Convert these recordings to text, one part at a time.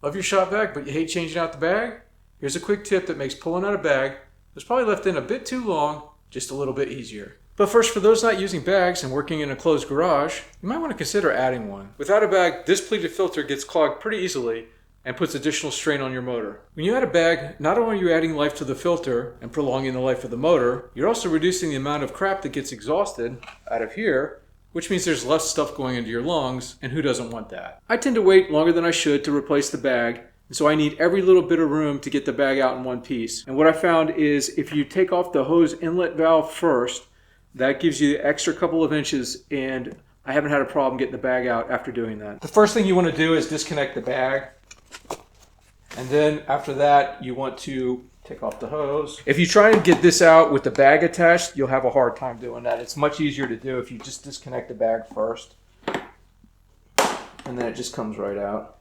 Love your shop vac, but you hate changing out the bag? Here's a quick tip that makes pulling out a bag that's probably left in a bit too long just a little bit easier. But first, for those not using bags and working in a closed garage, you might want to consider adding one. Without a bag, this pleated filter gets clogged pretty easily and puts additional strain on your motor. When you add a bag, not only are you adding life to the filter and prolonging the life of the motor, you're also reducing the amount of crap that gets exhausted out of here, which means there's less stuff going into your lungs, and who doesn't want that? I tend to wait longer than I should to replace the bag, and so I need every little bit of room to get the bag out in one piece. And what I found is if you take off the hose inlet valve first, that gives you the extra couple of inches, and I haven't had a problem getting the bag out after doing that. The first thing you want to do is disconnect the bag, and then after that you want to take off the hose. If you try and get this out with the bag attached, you'll have a hard time doing that. It's much easier to do if you just disconnect the bag first, and then it just comes right out.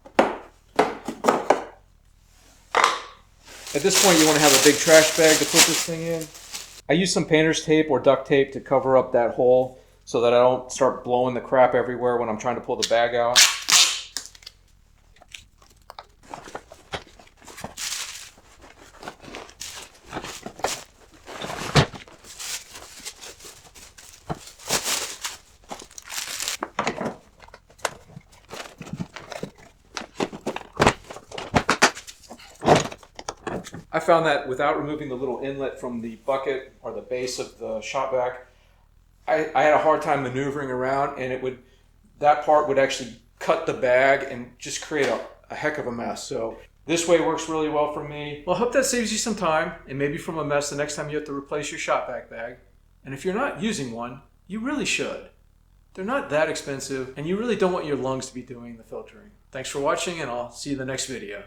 At this point, you want to have a big trash bag to put this thing in. I use some painter's tape or duct tape to cover up that hole so that I don't start blowing the crap everywhere when I'm trying to pull the bag out. I found that without removing the little inlet from the bucket or the base of the shop vac, I had a hard time maneuvering around, and that part would actually cut the bag and just create a heck of a mess. So this way works really well for me. Well, I hope that saves you some time and maybe from a mess the next time you have to replace your shop vac bag. And if you're not using one, you really should. They're not that expensive, and you really don't want your lungs to be doing the filtering. Thanks for watching, and I'll see you in the next video.